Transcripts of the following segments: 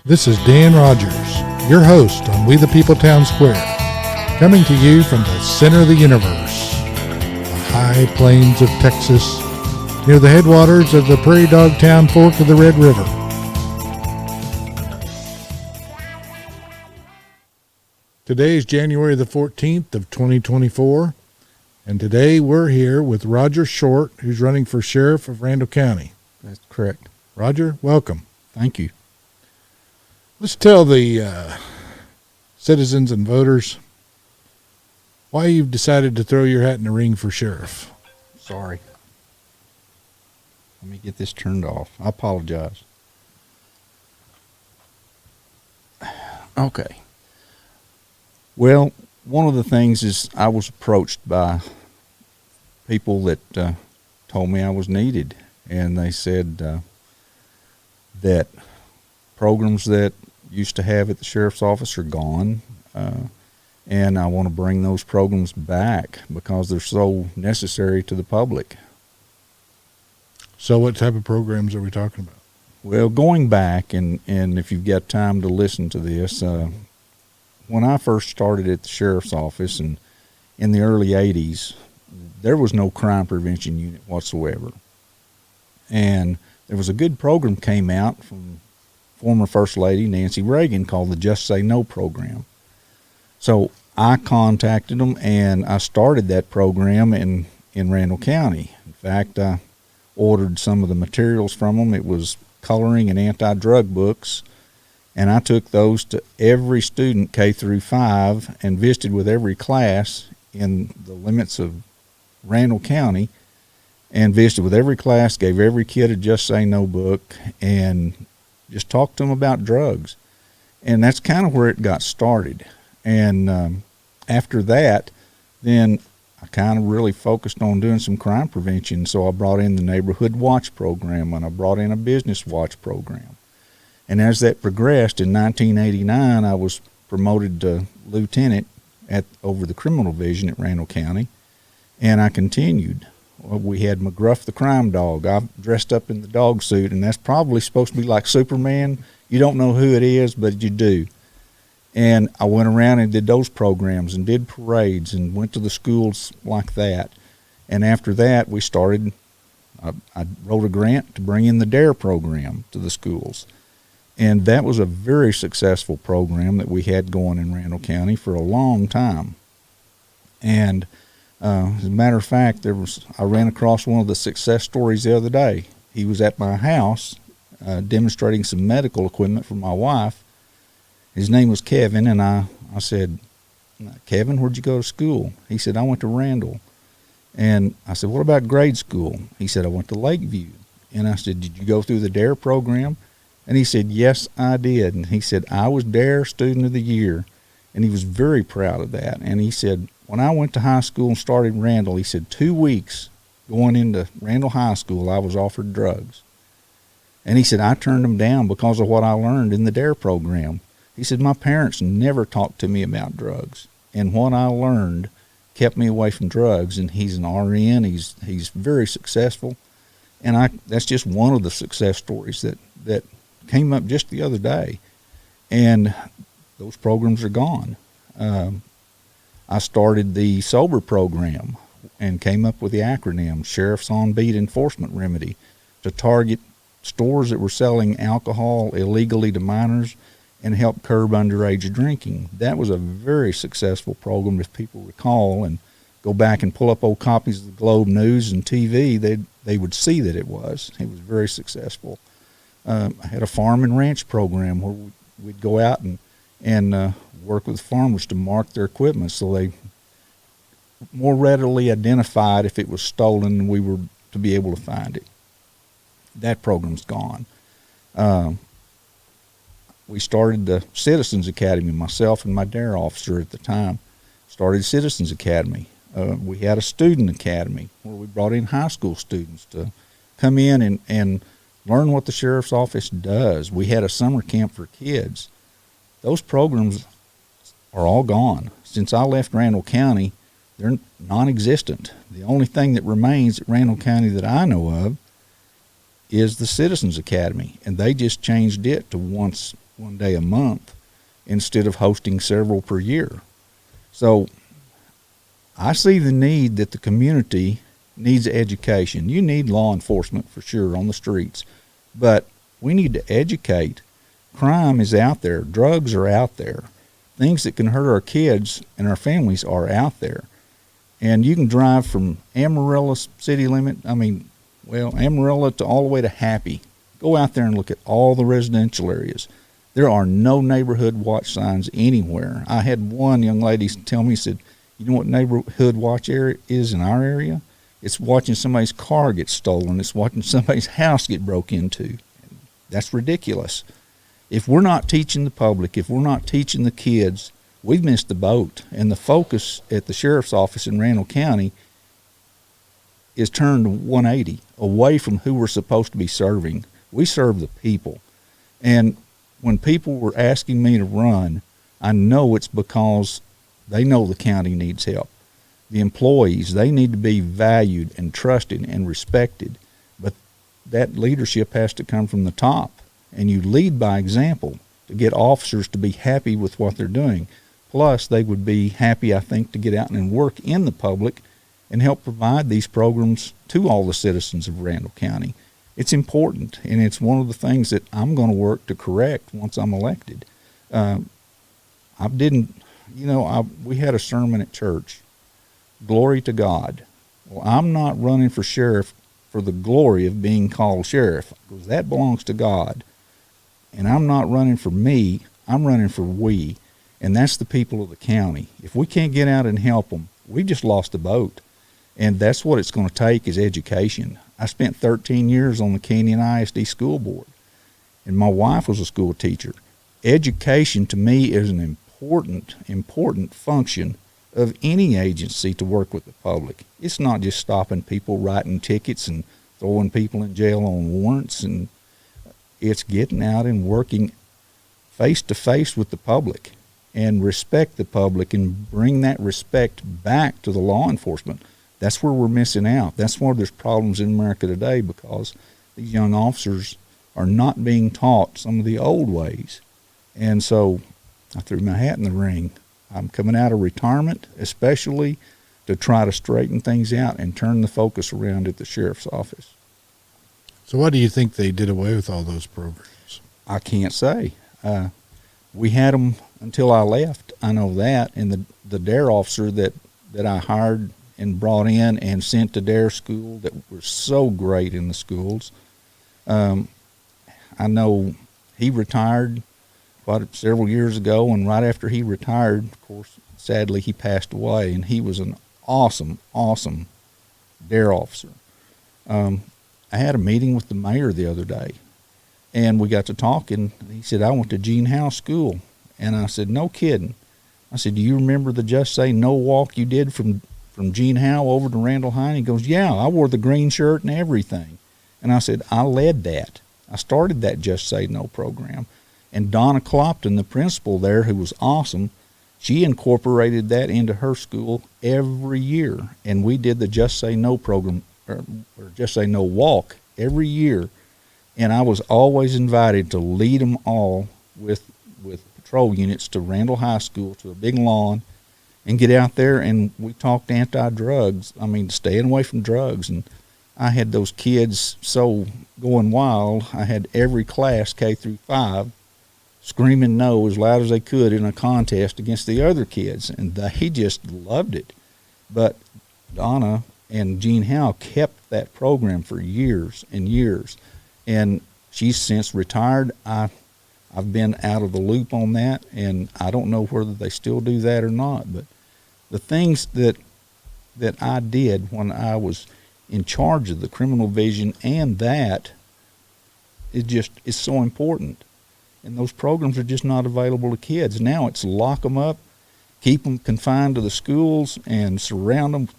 This is Dan Rogers, your host on We the People Town Square, coming to you from the center of the universe, the high plains of Texas, near the headwaters of the Prairie Dog Town Fork of the Red River. Today is January the 14th of 2024, and today we're here with Roger Short, who's running for Sheriff of Randall County. That's correct. Roger, welcome. Thank you. Let's tell the citizens and voters why you've decided to throw your hat in the ring for sheriff. Sorry. Let me get this turned off. I apologize. Okay. Well, one of the things is I was approached by people that told me I was needed, and they said that programs that used to have at the sheriff's office are gone, and I want to bring those programs back because they're so necessary to the public. So what type of programs are we talking about? Well, going back, and if you've got time to listen to this, when I first started at the sheriff's office and in the early 80s, there was no crime prevention unit whatsoever. And there was a good program came out from former First Lady Nancy Reagan called the Just Say No program. So I contacted them, and I started that program in Randall County. In fact, I ordered some of the materials from them. It was coloring and anti-drug books, and I took those to every student K through 5 and visited with every class in the limits of Randall County, and visited with every class, gave every kid a Just Say No book, and just talked to them about drugs. And that's kind of where it got started. And after that, then I kind of really focused on doing some crime prevention. So I brought in the Neighborhood Watch program, and I brought in a Business Watch program. And as that progressed, in 1989, I was promoted to lieutenant over the criminal division at Randall County, and I continued. Well, we had McGruff the crime dog. I dressed up in the dog suit, and that's probably supposed to be like Superman. You don't know who it is, but you do. And I went around and did those programs and did parades and went to the schools like that. And after that, we started, I wrote a grant to bring in the DARE program to the schools. And that was a very successful program that we had going in Randall County for a long time. And as a matter of fact, I ran across one of the success stories the other day. He was at my house demonstrating some medical equipment for my wife. His name was Kevin, and I said, "Kevin, where'd you go to school?" He said, "I went to Randall." And I said, "What about grade school?" He said, "I went to Lakeview." And I said, "Did you go through the DARE program?" And he said, "Yes, I did." And he said, "I was DARE Student of the Year." And he was very proud of that. And he said, when I went to high school and started Randall, he said 2 weeks going into Randall High School, I was offered drugs. And he said, I turned them down because of what I learned in the DARE program. He said, my parents never talked to me about drugs. And what I learned kept me away from drugs. And he's an RN. He's very successful. And that's just one of the success stories that came up just the other day. And those programs are gone. I started the SOBER program and came up with the acronym, Sheriff's On Beat Enforcement Remedy, to target stores that were selling alcohol illegally to minors and help curb underage drinking. That was a very successful program, if people recall, and go back and pull up old copies of the Globe News and TV, they would see that it was. It was very successful. I had a farm and ranch program where we'd go out and work with farmers to mark their equipment so they more readily identified if it was stolen and we were to be able to find it. That program's gone. We started the Citizens Academy, myself and my DARE officer at the time started Citizens Academy. We had a student academy where we brought in high school students to come in and learn what the sheriff's office does. We had a summer camp for kids. Those programs are all gone. Since I left Randall County, they're non-existent. The only thing that remains at Randall County that I know of is the Citizens Academy, and they just changed it to once one day a month instead of hosting several per year. So I see the need that the community needs education. You need law enforcement for sure on the streets, but we need to educate. Crime is out there. Drugs are out there. Things that can hurt our kids and our families are out there. And you can drive from Amarillo city limit, Amarillo to all the way to Happy. Go out there and look at all the residential areas. There are no neighborhood watch signs anywhere. I had one young lady tell me, said, you know what neighborhood watch area is in our area? It's watching somebody's car get stolen. It's watching somebody's house get broke into. That's ridiculous. If we're not teaching the public, if we're not teaching the kids, we've missed the boat. And the focus at the sheriff's office in Randall County is turned 180 away from who we're supposed to be serving. We serve the people. And when people were asking me to run, I know it's because they know the county needs help. The employees, they need to be valued and trusted and respected. But that leadership has to come from the top. And you lead by example to get officers to be happy with what they're doing. Plus, they would be happy, I think, to get out and work in the public and help provide these programs to all the citizens of Randall County. It's important, and it's one of the things that I'm going to work to correct once I'm elected. We had a sermon at church, glory to God. Well, I'm not running for sheriff for the glory of being called sheriff, because that belongs to God. And I'm not running for me, I'm running for we, and that's the people of the county. If we can't get out and help them, we've just lost the boat. And that's what it's going to take is education. I spent 13 years on the Canyon ISD school board, and my wife was a school teacher. Education to me is an important function of any agency to work with the public. It's not just stopping people, writing tickets and throwing people in jail on warrants, and it's getting out and working face to face with the public and respect the public and bring that respect back to the law enforcement. That's where we're missing out. That's where there's problems in America today, because these young officers are not being taught some of the old ways. And so I threw my hat in the ring. I'm coming out of retirement, especially to try to straighten things out and turn the focus around at the sheriff's office. So why do you think they did away with all those programs? I can't say. We had them until I left. I know that. And the DARE officer that I hired and brought in and sent to DARE school that were so great in the schools, I know he retired several years ago, and right after he retired, of course, sadly, he passed away, and he was an awesome DARE officer. I had a meeting with the mayor the other day, and we got to talking. He said, I went to Gene Howe School. And I said, no kidding. I said, do you remember the Just Say No walk you did from Gene Howe over to Randall High? He goes, yeah, I wore the green shirt and everything. And I said, I led that. I started that Just Say No program. And Donna Clopton, the principal there, who was awesome, she incorporated that into her school every year. And we did the Just Say No program, or Just Say No walk every year. And I was always invited to lead them all with patrol units to Randall High School, to a big lawn, and get out there, and we talked anti-drugs. I mean, staying away from drugs. And I had those kids so going wild. I had every class, K through 5, screaming no as loud as they could in a contest against the other kids, and they just loved it. But Donna and Gene Howe kept that program for years and years, and she's since retired. I've been out of the loop on that, and I don't know whether they still do that or not. But the things that I did when I was in charge of the criminal division, and that is so important. And those programs are just not available to kids. Now it's lock them up, keep them confined to the schools, and surround them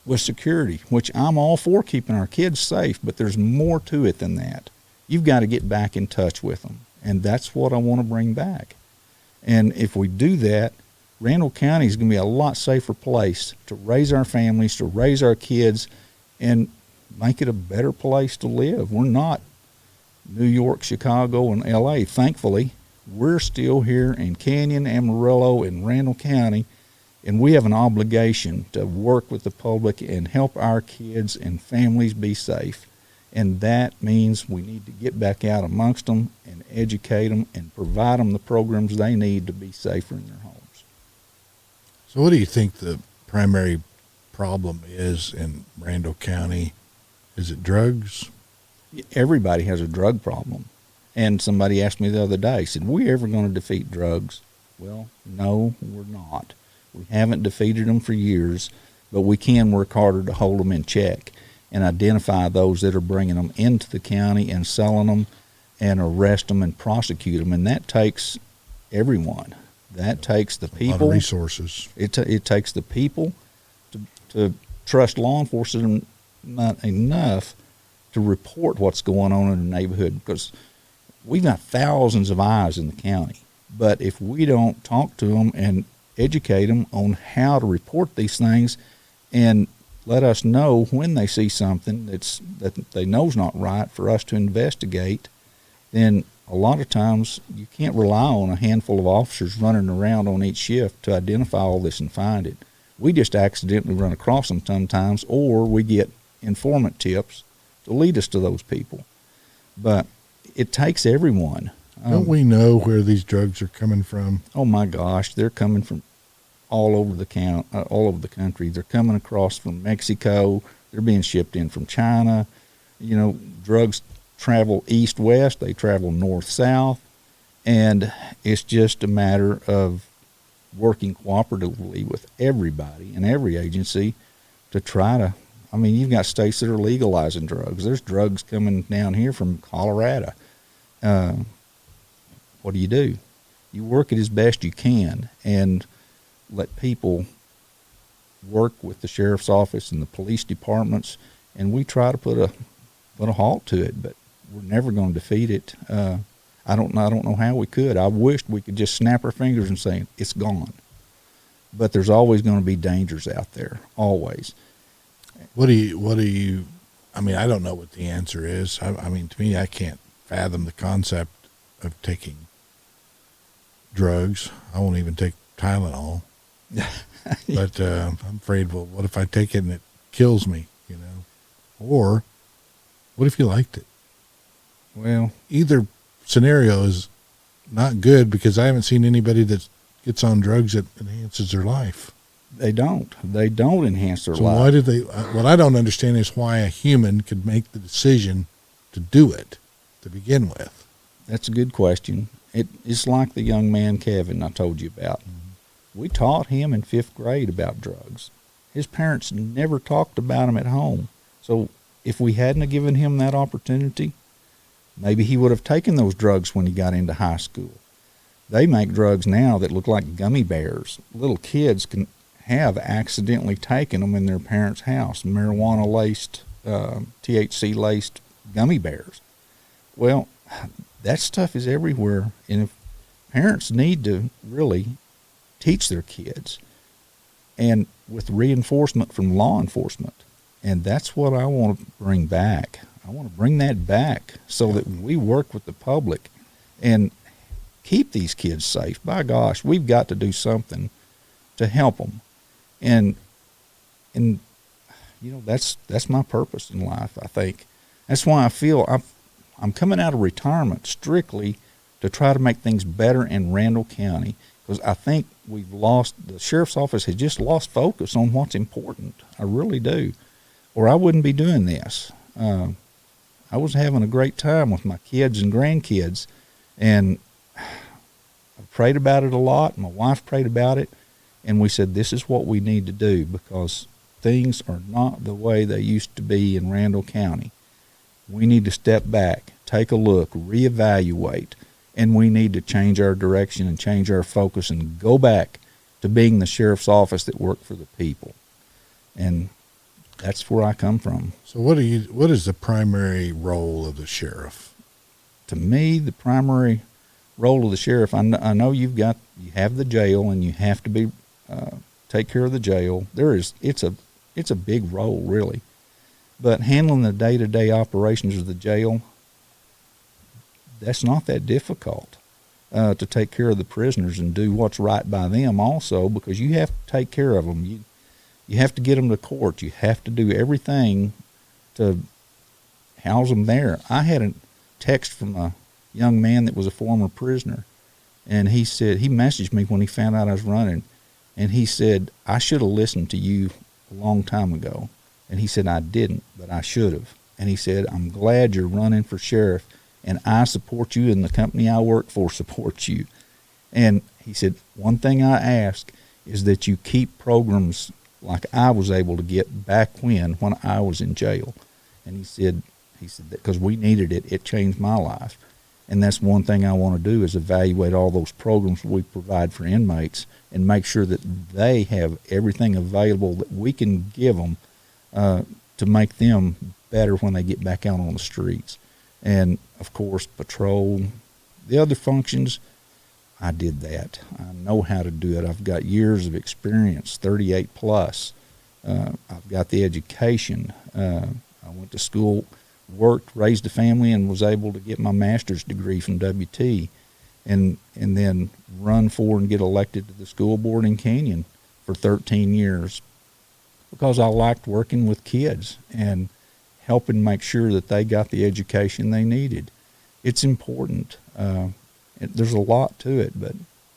with security, which I'm all for keeping our kids safe, but there's more to it than that. You've got to get back in touch with them, and that's what I want to bring back. And if we do that, Randall County is going to be a lot safer place to raise our families, to raise our kids, and make it a better place to live. We're not New York, Chicago, and L.A. Thankfully, we're still here in Canyon, Amarillo, and Randall County, and we have an obligation to work with the public and help our kids and families be safe. And that means we need to get back out amongst them and educate them and provide them the programs they need to be safer in their homes. So what do you think the primary problem is in Randall County? Is it drugs? Everybody has a drug problem. And somebody asked me the other day, said, we ever going to defeat drugs? Well, no, we're not. We haven't defeated them for years, but we can work harder to hold them in check and identify those that are bringing them into the county and selling them and arrest them and prosecute them. And that takes everyone. That takes the people. A lot of resources. It takes the people to trust law enforcement not enough to report what's going on in the neighborhood, because we've got thousands of eyes in the county. But if we don't talk to them and educate them on how to report these things and let us know when they see something that they know is not right for us to investigate, then a lot of times you can't rely on a handful of officers running around on each shift to identify all this and find it. We just accidentally run across them sometimes, or we get informant tips to lead us to those people. But it takes everyone. Don't we know where these drugs are coming from? Oh my gosh, they're coming from all over the country. They're coming across from Mexico. They're being shipped in from China. You know, drugs travel east-west. They travel north-south. And it's just a matter of working cooperatively with everybody and every agency to try to, I mean, you've got states that are legalizing drugs. There's drugs coming down here from Colorado. What do? You work it as best you can and let people work with the sheriff's office and the police departments, and we try to put a halt to it, but we're never going to defeat it. I don't know how we could. I wished we could just snap our fingers and say it's gone. But there's always going to be dangers out there, always. What do you, I mean, I don't know what the answer is. I mean, to me, I can't fathom the concept of taking drugs. I won't even take Tylenol. But I'm afraid, well, what if I take it and it kills me, you know? Or what if you liked it? Well, either scenario is not good, because I haven't seen anybody that gets on drugs that enhances their life. They don't enhance their life. So why did they, what I don't understand is why a human could make the decision to do it to begin with. That's a good question. It's like the young man, Kevin, I told you about. Mm-hmm. We taught him in 5th grade about drugs. His parents never talked about them at home. So if we hadn't have given him that opportunity, maybe he would have taken those drugs when he got into high school. They make drugs now that look like gummy bears. Little kids can have accidentally taken them in their parents' house, marijuana-laced, THC-laced gummy bears. Well, that stuff is everywhere, and if parents need to really teach their kids, and with reinforcement from law enforcement, and that's what I want to bring back. I want to bring that back so that we work with the public and keep these kids safe. By gosh, we've got to do something to help them, and you know, that's my purpose in life. I think that's why I feel I'm coming out of retirement strictly to try to make things better in Randall County, because I think the sheriff's office has just lost focus on what's important. I really do, or I wouldn't be doing this. I was having a great time with my kids and grandkids, and I prayed about it a lot. My wife prayed about it, and we said, this is what we need to do, because things are not the way they used to be in Randall County. We need to step back, take a look, reevaluate, and we need to change our direction and change our focus and go back to being the sheriff's office that worked for the people. And that's where I come from. So what is the primary role of the sheriff? To me, the primary role of the sheriff, I know you have the jail, and you have to be take care of the jail. It's a big role, really. But handling the day-to-day operations of the jail, that's not that difficult. to take care of the prisoners and do what's right by them also, because you have to take care of them. You have to get them to court. You have to do everything to house them there. I had a text from a young man that was a former prisoner, and he said, he messaged me when he found out I was running, and he said, I should have listened to you a long time ago. And he said, I didn't, but I should have. And he said, I'm glad you're running for sheriff, and I support you, and the company I work for supports you. And he said, one thing I ask is that you keep programs like I was able to get back when I was in jail. And he said that because we needed it, it changed my life. And that's one thing I want to do, is evaluate all those programs we provide for inmates and make sure that they have everything available that we can give them to make them better when they get back out on the streets. And, of course, patrol, the other functions, I did that. I know how to do it. I've got years of experience, 38 plus. I've got the education. I went to school, worked, raised a family, and was able to get my master's degree from WT, and then run for and get elected to the school board in Canyon for 13 years because I liked working with kids and helping make sure that they got the education they needed. It's important. There's a lot to it, but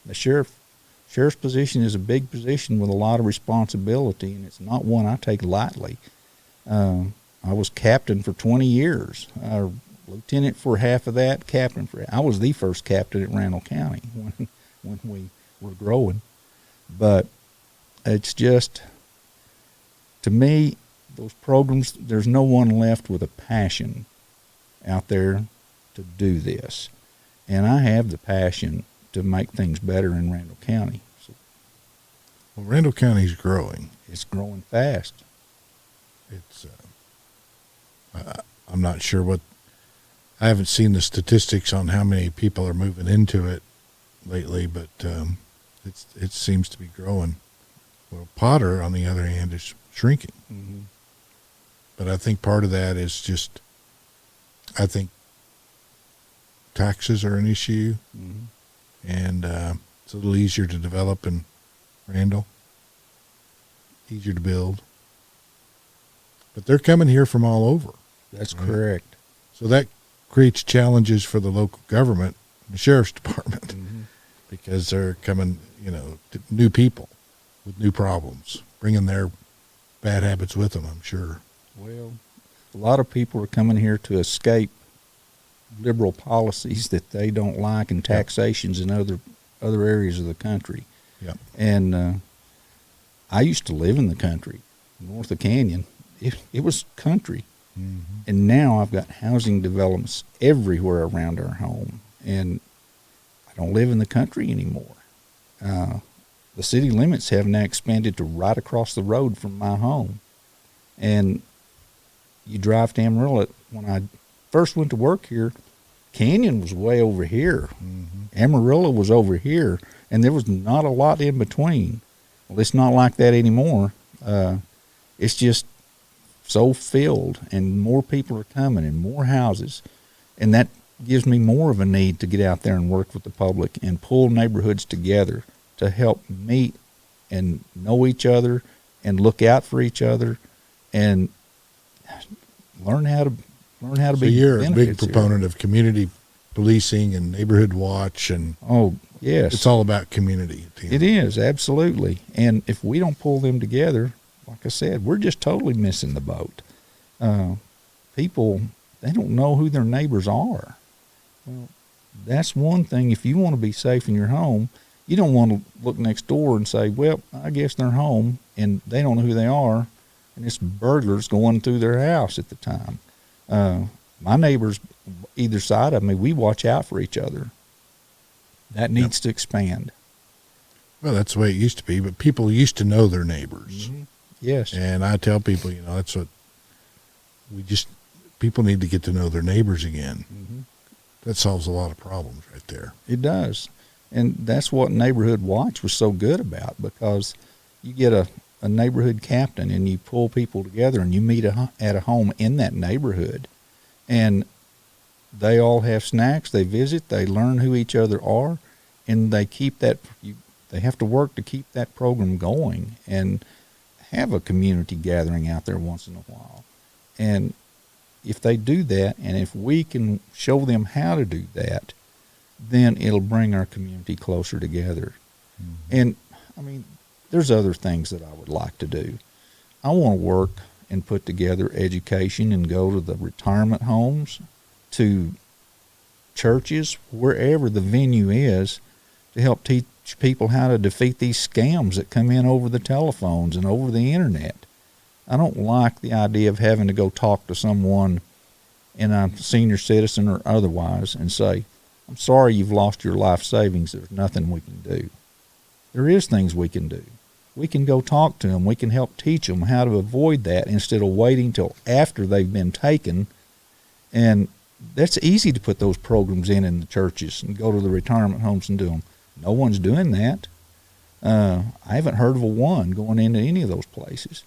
the sheriff's position is a big position with a lot of responsibility, and it's not one I take lightly. I was captain for 20 years, lieutenant for half of that, captain for. I was the first captain at Randall County when we were growing. But it's just, to me, those programs, there's no one left with a passion out there to do this. And I have the passion to make things better in Randall County. So, well, Randall County's growing. It's growing fast. It's I'm not sure what, I haven't seen the statistics on how many people are moving into it lately, but it seems to be growing. Well, Potter, on the other hand, is shrinking. Mm-hmm. But I think part of that is just, I think taxes are an issue, mm-hmm. and it's a little easier to develop in Randall, easier to build. But they're coming here from all over. That's right? correct. So that creates challenges for the local government, the sheriff's department, mm-hmm. because they're coming, to new people with new problems, bringing their bad habits with them, I'm sure. Well, a lot of people are coming here to escape liberal policies that they don't like, and taxations in other areas of the country. Yeah. And I used to live in the country, north of Canyon. It was country. Mm-hmm. And now I've got housing developments everywhere around our home, and I don't live in the country anymore. The city limits have now expanded to right across the road from my home. And you drive to Amarillo. When I first went to work here, Canyon was way over here. Mm-hmm. Amarillo was over here, and there was not a lot in between. Well, it's not like that anymore. It's just so filled, and more people are coming, and more houses, and that gives me more of a need to get out there and work with the public and pull neighborhoods together to help meet and know each other and look out for each other and learn how to So be. you're a big proponent of community policing and neighborhood watch, and Oh yes, it's all about community. It is, absolutely. And if we don't pull them together, like I said, we're just totally missing the boat. People, they don't know who their neighbors are. Well, that's one thing. If you want to be safe in your home, you don't want to look next door and say, well, I guess they're home, and they don't know who they are, and it's burglars going through their house at the time. My neighbors, either side of me, we watch out for each other. That needs to expand. Well, that's the way it used to be, but people used to know their neighbors. Mm-hmm. Yes. And I tell people, that's what people need to get to know their neighbors again. Mm-hmm. That solves a lot of problems right there. It does. And that's what Neighborhood Watch was so good about, because you get a neighborhood captain and you pull people together and you meet at a home in that neighborhood, and they all have snacks, they visit, they learn who each other are, and they keep that. They have to work to keep that program going and have a community gathering out there once in a while. And if they do that, and if we can show them how to do that, then it'll bring our community closer together. Mm-hmm. And I mean, there's other things that I would like to do. I want to work and put together education and go to the retirement homes, to churches, wherever the venue is, to help teach people how to defeat these scams that come in over the telephones and over the internet. I don't like the idea of having to go talk to someone, and I'm a senior citizen or otherwise, and say, I'm sorry you've lost your life savings. There's nothing we can do. There is things we can do. We can go talk to them. We can help teach them how to avoid that instead of waiting till after they've been taken. And that's easy to put those programs in the churches and go to the retirement homes and do them. No one's doing that. I haven't heard of a one going into any of those places.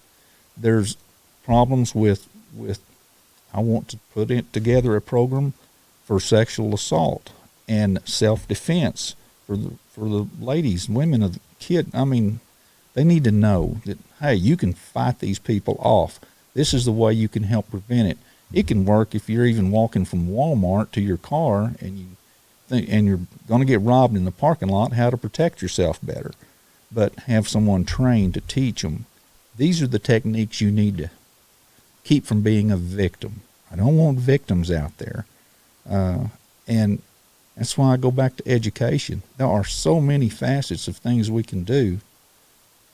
There's problems with I want to put together a program for sexual assault and self-defense for the ladies, women, of the kid. I mean, they need to know that, hey, you can fight these people off. This is the way you can help prevent it. It can work if you're even walking from Walmart to your car and you're going to get robbed in the parking lot, how to protect yourself better. But have someone trained to teach them. These are the techniques you need to keep from being a victim. I don't want victims out there. And that's why I go back to education. There are so many facets of things we can do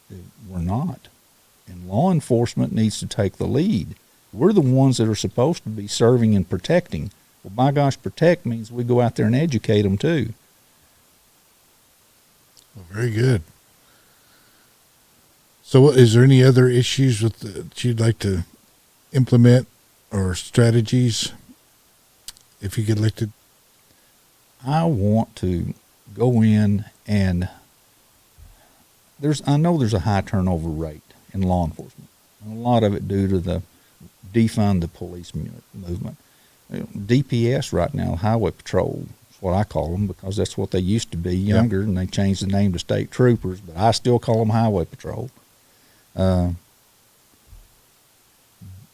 that we're not. And law enforcement needs to take the lead. We're the ones that are supposed to be serving and protecting. Well, by gosh, protect means we go out there and educate them too. Well, very good. So is there any other issues that you'd like to implement or strategies if you get elected? I want to go in and I know there's a high turnover rate in law enforcement. And a lot of it due to the defund the police movement. DPS right now, Highway Patrol, is what I call them because that's what they used to be younger, and they changed the name to State Troopers, but I still call them Highway Patrol.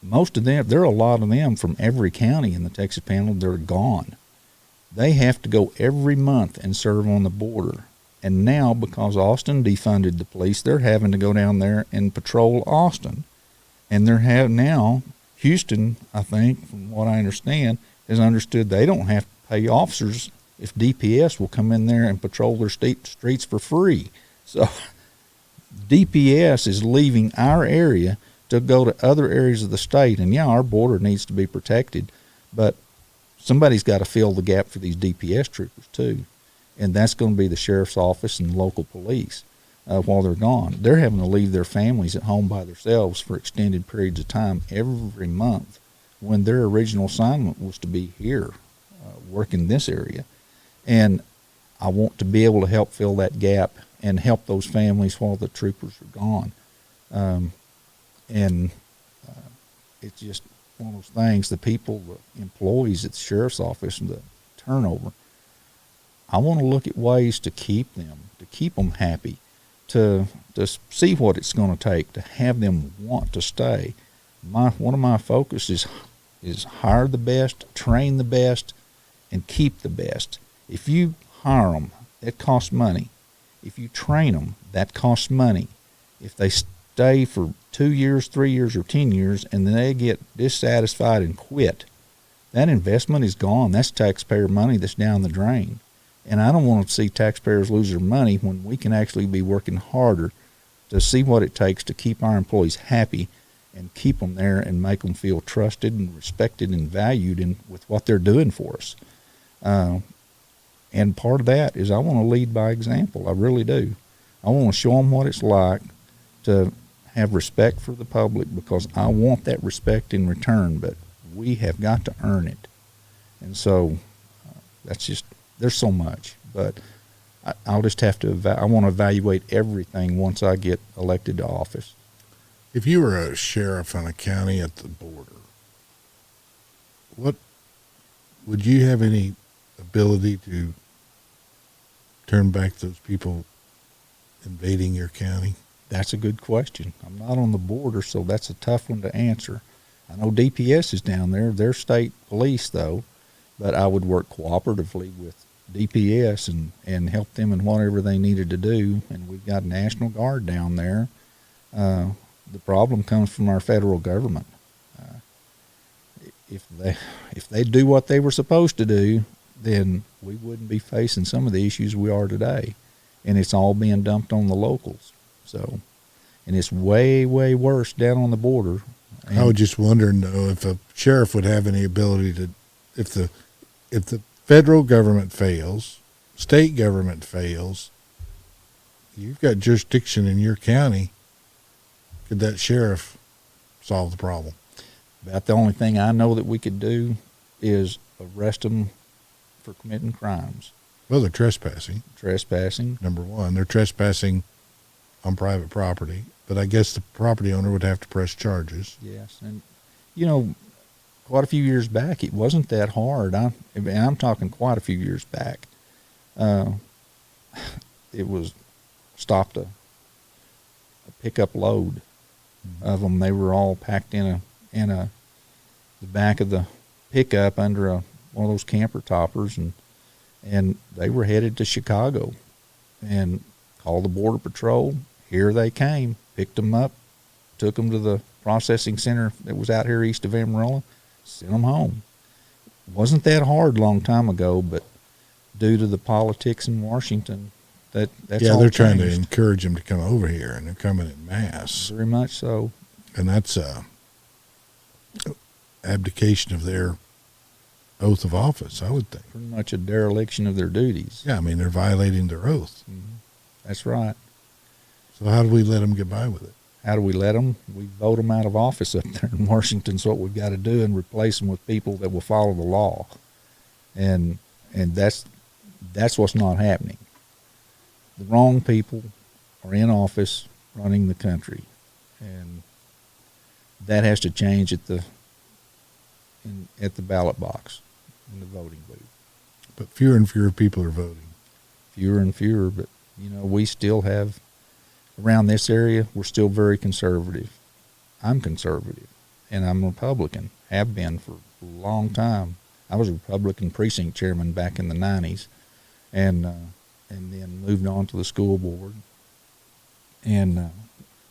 Most of them, there are a lot of them from every county in the Texas Panhandle, they're gone. They have to go every month and serve on the border. And now, because Austin defunded the police, they're having to go down there and patrol Austin. And now, Houston, I think, from what I understand, has understood they don't have to pay officers if DPS will come in there and patrol their streets for free. So DPS is leaving our area to go to other areas of the state. And, yeah, our border needs to be protected, but somebody's got to fill the gap for these DPS troopers too. And that's going to be the sheriff's office and local police while they're gone. They're having to leave their families at home by themselves for extended periods of time every month when their original assignment was to be here, working this area. And I want to be able to help fill that gap and help those families while the troopers are gone. It's just one of those things, the people, the employees at the sheriff's office and the turnover, I want to look at ways to keep them happy, to see what it's going to take to have them want to stay. One of my focus is hire the best, train the best, and keep the best. If you hire them, it costs money. If you train them, that costs money. If they stay for 2 years, 3 years, or 10 years, and then they get dissatisfied and quit, that investment is gone. That's taxpayer money that's down the drain. And I don't want to see taxpayers lose their money when we can actually be working harder to see what it takes to keep our employees happy and keep them there and make them feel trusted and respected and valued with what they're doing for us. And part of that is I want to lead by example. I really do. I want to show them what it's like to have respect for the public because I want that respect in return, but we have got to earn it. And so that's just, there's so much, but I'll just have to, I want to evaluate everything once I get elected to office. If you were a sheriff in a county at the border, what would you have any ability to turn back those people invading your county? That's a good question. I'm not on the border, so that's a tough one to answer. I know DPS is down there. They're state police, though, but I would work cooperatively with DPS and help them in whatever they needed to do. And we've got National Guard down there. The problem comes from our federal government. If they do what they were supposed to do, then we wouldn't be facing some of the issues we are today. And it's all being dumped on the locals. So, and it's way, way worse down on the border. And I was just wondering, though, if a sheriff would have any ability to, if the federal government fails, state government fails, you've got jurisdiction in your county. Could that sheriff solve the problem? about the only thing I know that we could do is arrest them for committing crimes. Well, they're trespassing. Trespassing. Number one, they're trespassing on private property, but I guess the property owner would have to press charges. Yes, and you know, quite a few years back, it wasn't that hard. I'm talking quite a few years back. It was stopped a pickup load of them. They were all packed in the back of the pickup under one of those camper toppers, and they were headed to Chicago, and called the Border Patrol. Here they came, picked them up, took them to the processing center that was out here east of Amarillo, sent them home. Wasn't that hard a long time ago, but due to the politics in Washington, that's all they're changed. trying to encourage them to come over here, and they're coming in mass. Very much so. And that's abdication of their oath of office, I would think. Pretty much a dereliction of their duties. Yeah, I mean, they're violating their oath. Mm-hmm. That's right. So how do we let them get by with it? How do we let them? We vote them out of office up there in Washington. Is what we've got to do, and replace them with people that will follow the law. And that's what's not happening. The wrong people are in office running the country, and that has to change at the ballot box, in the voting booth. But fewer and fewer people are voting. Fewer and fewer, but you know, we still have, around this area, we're still very conservative. I'm conservative, and I'm Republican. Have been for a long time. I was a Republican precinct chairman back in the 90s, and then moved on to the school board, and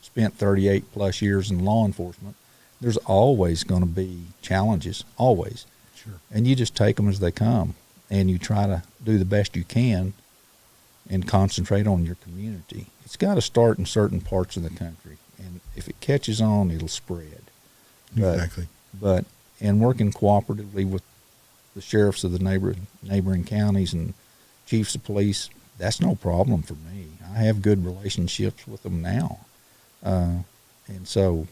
spent 38 plus years in law enforcement. There's always going to be challenges, always. Sure. And you just take them as they come, and you try to do the best you can and concentrate on your community. It's got to start in certain parts of the country, and if it catches on, it'll spread. Exactly. But and working cooperatively with the sheriffs of the neighboring counties and chiefs of police, that's no problem for me. I have good relationships with them now. And so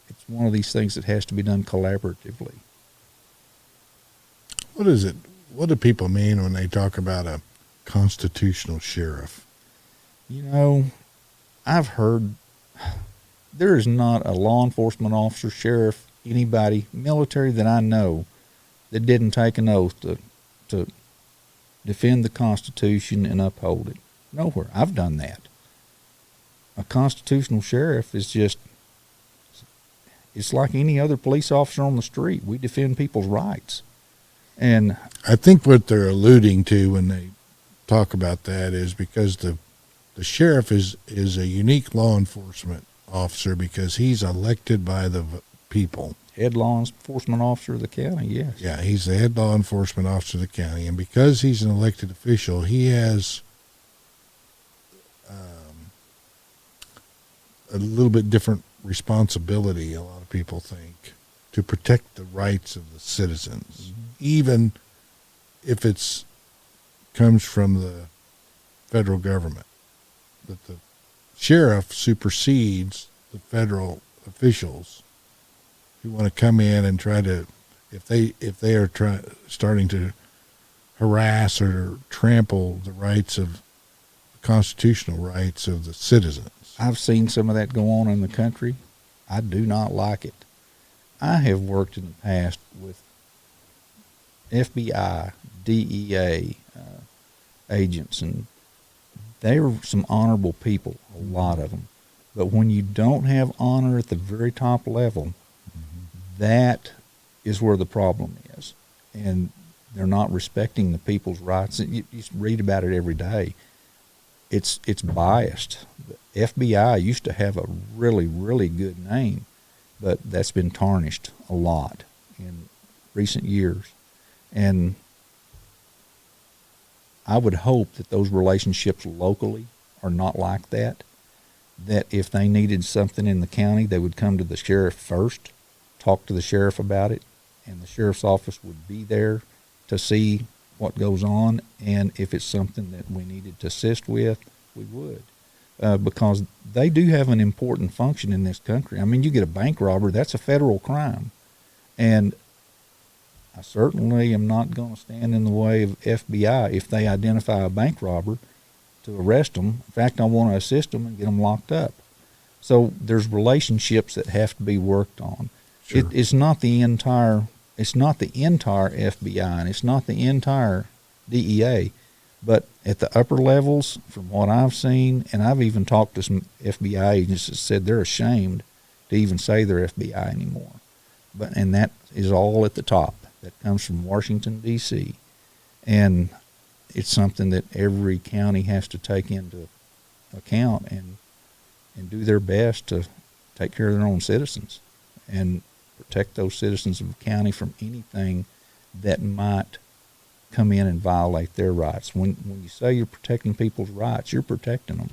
it's one of these things that has to be done collaboratively. What is it? What do people mean when they talk about a constitutional sheriff? You know, I've heard there is not a law enforcement officer, sheriff, anybody, military that I know that didn't take an oath to defend the Constitution and uphold it. Nowhere. I've done that. A constitutional sheriff is just, it's like any other police officer on the street. We defend people's rights. And I think what they're alluding to when they talk about that is because the sheriff is a unique law enforcement officer because he's elected by the people. Head law enforcement officer of the county, yes. Yeah, he's the head law enforcement officer of the county, and because he's an elected official, he has a little bit different responsibility, a lot of people think, to protect the rights of the citizens, mm-hmm. even if it's comes from the federal government. That the sheriff supersedes the federal officials who want to come in and try to, if they are starting to harass or trample the rights of constitutional rights of the citizens. I've seen some of that go on in the country. I do not like it. I have worked in the past with FBI, DEA agents and They are some honorable people, a lot of them. But when you don't have honor at the very top level, that is where the problem is. And they're not respecting the people's rights. You read about it every day. It's biased. The FBI used to have a really, really good name, but that's been tarnished a lot in recent years. And I would hope that those relationships locally are not like that, that if they needed something in the county, they would come to the sheriff first, talk to the sheriff about it, and the sheriff's office would be there to see what goes on, and if it's something that we needed to assist with, we would. Because they do have an important function in this country. I mean, you get a bank robber, that's a federal crime. And I certainly am not going to stand in the way of FBI if they identify a bank robber to arrest them. In fact, I want to assist them and get them locked up. So there's relationships that have to be worked on. Sure. It's not the entire FBI and it's not the entire DEA, but at the upper levels, from what I've seen, and I've even talked to some FBI agents that said they're ashamed to even say they're FBI anymore. And that is all at the top. That comes from Washington, D.C., and it's something that every county has to take into account and do their best to take care of their own citizens and protect those citizens of the county from anything that might come in and violate their rights. When you say you're protecting people's rights, you're protecting them.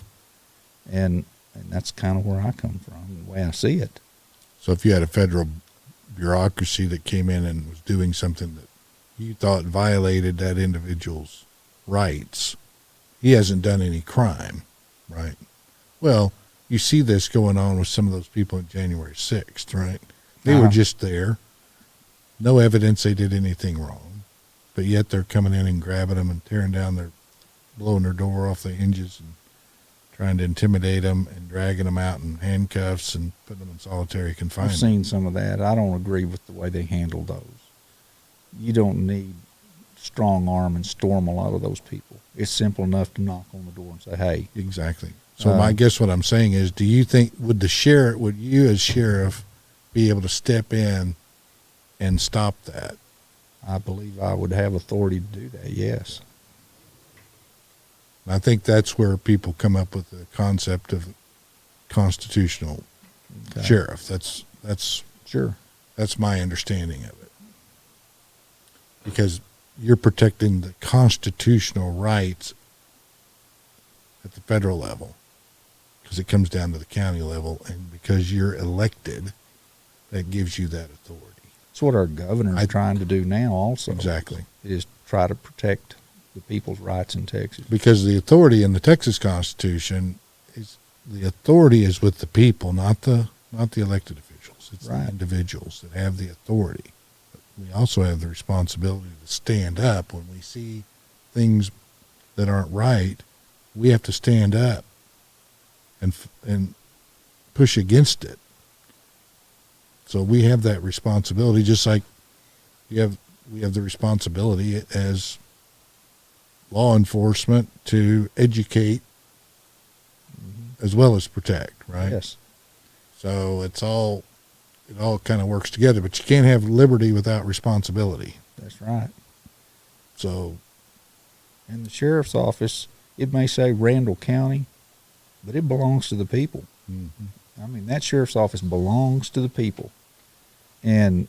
And that's kind of where I come from, the way I see it. So if you had a federal bureaucracy that came in and was doing something that you thought violated that individual's rights, he hasn't done any crime, right? Well, you see this going on with some of those people on January 6th, right? They were just there. No evidence they did anything wrong, but yet they're coming in and grabbing them and tearing down blowing their door off the hinges and trying to intimidate them and dragging them out in handcuffs and putting them in solitary confinement. I've seen some of that. I don't agree with the way they handle those. You don't need strong arm and storm a lot of those people. It's simple enough to knock on the door and say, hey. Exactly. So I guess what I'm saying is, do you think, would you as sheriff be able to step in and stop that? I believe I would have authority to do that, yes. I think that's where people come up with the concept of constitutional sheriff. That's sure. That's my understanding of it. Because you're protecting the constitutional rights at the federal level, because it comes down to the county level, and because you're elected, that gives you that authority. It's what our governor is trying to do now also. Exactly. Is try to protect the people's rights in Texas. Because the authority in the Texas Constitution is with the people, not the elected officials. It's the individuals that have the authority. But we also have the responsibility to stand up when we see things that aren't right. We have to stand up and push against it. So we have that responsibility, just like we have the responsibility as law enforcement to educate as well as protect, right? Yes. So it all kind of works together, but you can't have liberty without responsibility. That's right. So, and the sheriff's office, it may say Randall County, but it belongs to the people. mm-hmm. I mean, that sheriff's office belongs to the people. And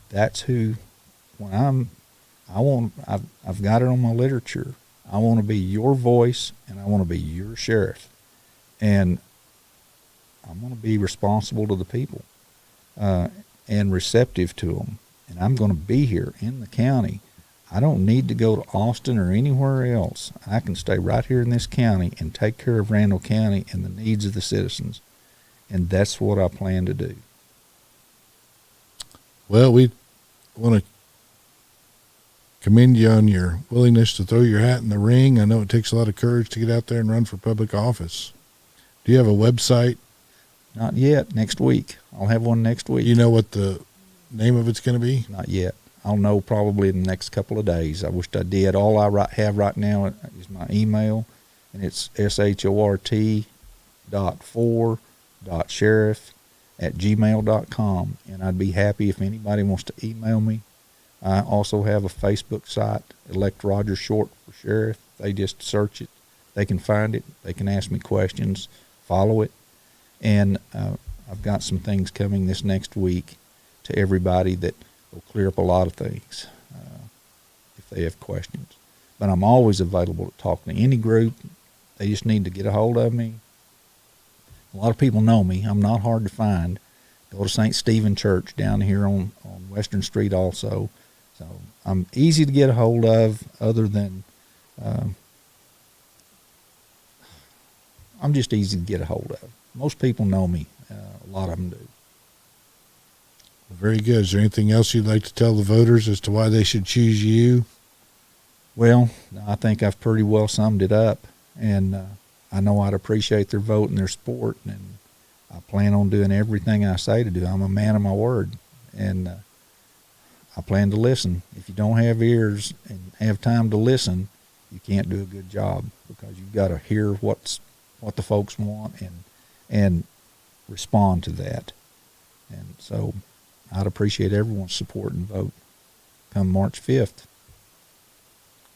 that's who, I've got it on my literature. I want to be your voice, and I want to be your sheriff. And I'm going to be responsible to the people and receptive to them. And I'm going to be here in the county. I don't need to go to Austin or anywhere else. I can stay right here in this county and take care of Randall County and the needs of the citizens. And that's what I plan to do. Well, we want to commend you on your willingness to throw your hat in the ring. I know it takes a lot of courage to get out there and run for public office. Do you have a website? Not yet. Next week. I'll have one next week. You know what the name of it's going to be? Not yet. I'll know probably in the next couple of days. I wished I did. All I have right now is my email, and it's short.4.sheriff@gmail.com, and I'd be happy if anybody wants to email me. I also have a Facebook site, Elect Roger Short for Sheriff. They just search it. They can find it. They can ask me questions, follow it. And I've got some things coming this next week to everybody that will clear up a lot of things if they have questions. But I'm always available to talk to any group. They just need to get a hold of me. A lot of people know me. I'm not hard to find. Go to St. Stephen Church down here on Western Street also. So I'm easy to get a hold of, other than I'm just easy to get a hold of. Most people know me. A lot of them do. Very good. Is there anything else you'd like to tell the voters as to why they should choose you? Well, I think I've pretty well summed it up, and I know I'd appreciate their vote and their support, and I plan on doing everything I say to do. I'm a man of my word, and I plan to listen. If you don't have ears and have time to listen, you can't do a good job, because you've got to hear what the folks want and respond to that. And so I'd appreciate everyone's support and vote come March 5th.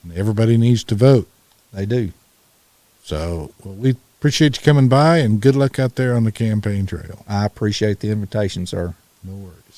And everybody needs to vote. They do. So we appreciate you coming by, and good luck out there on the campaign trail. I appreciate the invitation, sir. No worries.